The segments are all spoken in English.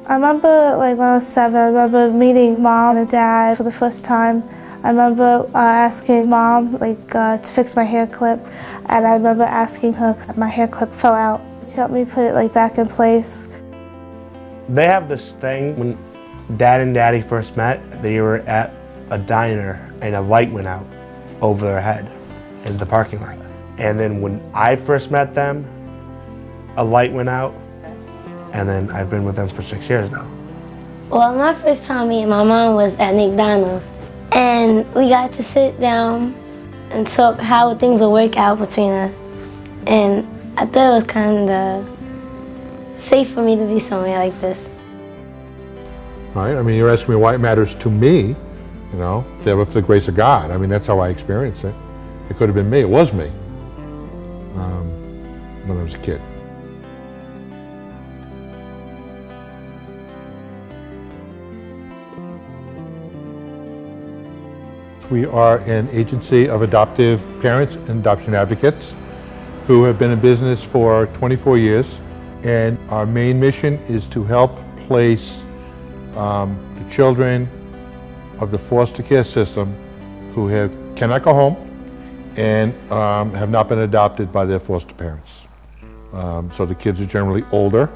I remember like when I was 7, I remember meeting Mom and Dad for the first time. I remember asking Mom to fix my hair clip, and I remember asking her because my hair clip fell out. She helped me put it back in place. They have this thing when Dad and Daddy first met, they were at a diner and a light went out over their head in the parking lot. And then when I first met them, a light went out, and then I've been with them for 6 years now. Well, my first time meeting my mom was at McDonald's, and we got to sit down and talk how things will work out between us. And I thought it was kind of safe for me to be somewhere like this. Right? I mean, you're asking me why it matters to me, you know, with the grace of God. I mean, that's how I experienced it. It could have been me. It was me when I was a kid. We are an agency of adoptive parents and adoption advocates who have been in business for 24 years. And our main mission is to help place the children of the foster care system who cannot go home and have not been adopted by their foster parents. So the kids are generally older,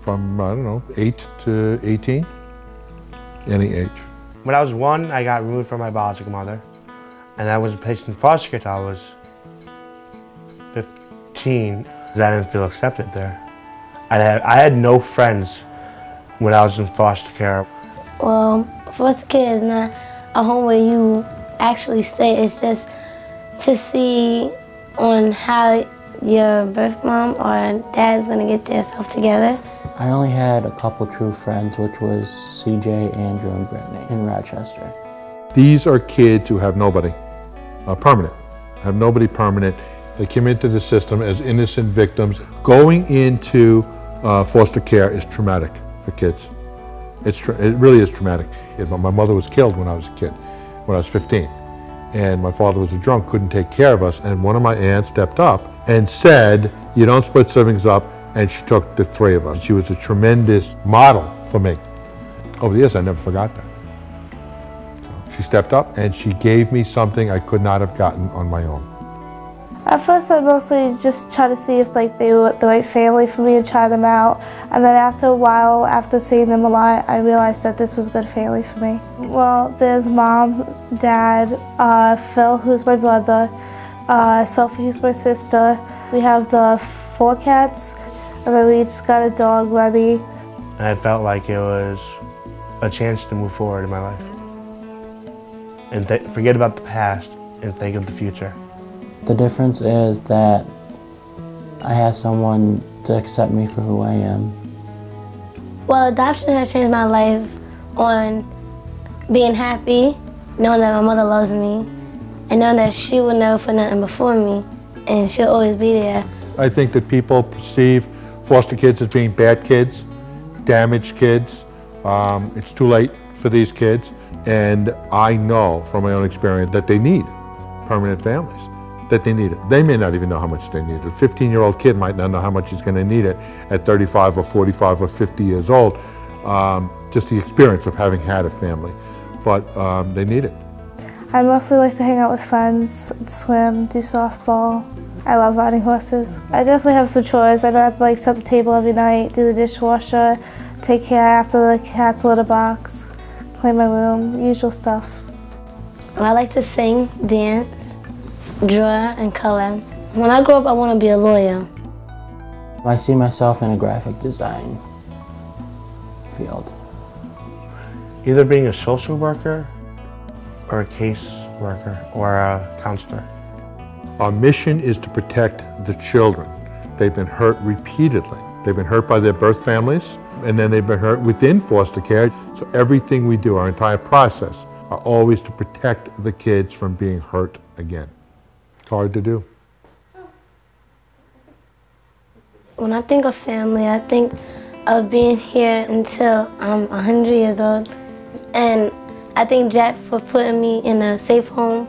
from, I don't know, 8 to 18, any age. When I was 1, I got removed from my biological mother, and I was placed in foster care until I was 15, because I didn't feel accepted there. I had no friends when I was in foster care. Well, foster care is not a home where you actually stay. It's just to see on how your birth mom or dad is going to get themselves together. I only had a couple true friends, which was CJ, Andrew, and Brittany in Rochester. These are kids who have nobody permanent, have nobody permanent. They came into the system as innocent victims. Going into foster care is traumatic for kids. It really is traumatic. My mother was killed when I was a kid, when I was 15. And my father was a drunk, couldn't take care of us. And one of my aunts stepped up and said, "You don't split siblings up." And she took the 3 of us. She was a tremendous model for me. Over the years, I never forgot that. So she stepped up and she gave me something I could not have gotten on my own. At first, I mostly just try to see if they were the right family for me and try them out. And then after a while, after seeing them a lot, I realized that this was a good family for me. Well, there's Mom, Dad, Phil, who's my brother, Sophie, who's my sister. We have the 4 cats, and then we just got a dog, Remy. And I felt like it was a chance to move forward in my life. And forget about the past and think of the future. The difference is that I have someone to accept me for who I am. Well, adoption has changed my life on being happy, knowing that my mother loves me, and knowing that she will never put nothing before me, and she'll always be there. I think that people perceive foster kids as being bad kids, damaged kids. It's too late for these kids, and I know from my own experience that they need permanent families, that they need it. They may not even know how much they need it. A 15-year-old kid might not know how much he's going to need it at 35 or 45 or 50 years old, just the experience of having had a family, but they need it. I mostly like to hang out with friends, swim, do softball. I love riding horses. I definitely have some chores. I know I have to set the table every night, do the dishwasher, take care after the cat's litter box, clean my room, usual stuff. I like to sing, dance, draw, and color. When I grow up, I want to be a lawyer. I see myself in a graphic design field. Either being a social worker or a case worker or a counselor. Our mission is to protect the children. They've been hurt repeatedly. They've been hurt by their birth families, and then they've been hurt within foster care. So everything we do, our entire process, are always to protect the kids from being hurt again. It's hard to do. When I think of family, I think of being here until I'm 100 years old. And I thank Jack for putting me in a safe home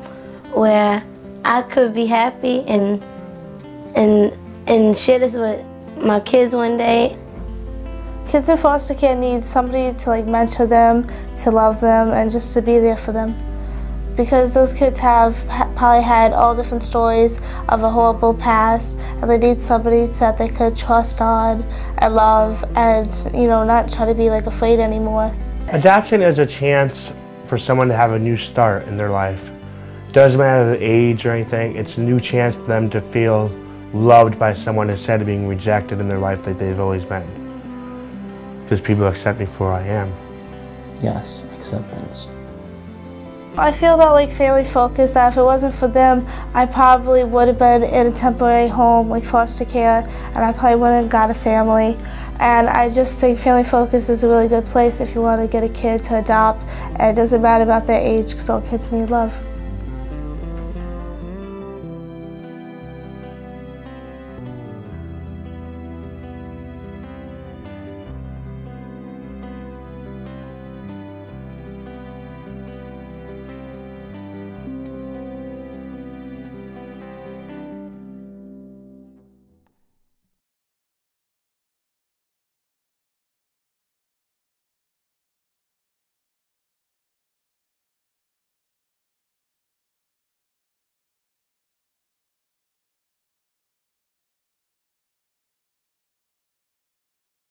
where I could be happy and share this with my kids one day. Kids in foster care need somebody to like mentor them, to love them, and just to be there for them. Because those kids have probably had all different stories of a horrible past, and they need somebody that they could trust on and love, and not try to be like afraid anymore. Adoption is a chance for someone to have a new start in their life. Doesn't matter the age or anything, it's a new chance for them to feel loved by someone instead of being rejected in their life like they've always been. Because people accept me for who I am. Yes, acceptance. I feel about like Family Focus that if it wasn't for them, I probably would have been in a temporary home like foster care, and I probably wouldn't have got a family. And I just think Family Focus is a really good place if you want to get a kid to adopt, and it doesn't matter about their age because all kids need love.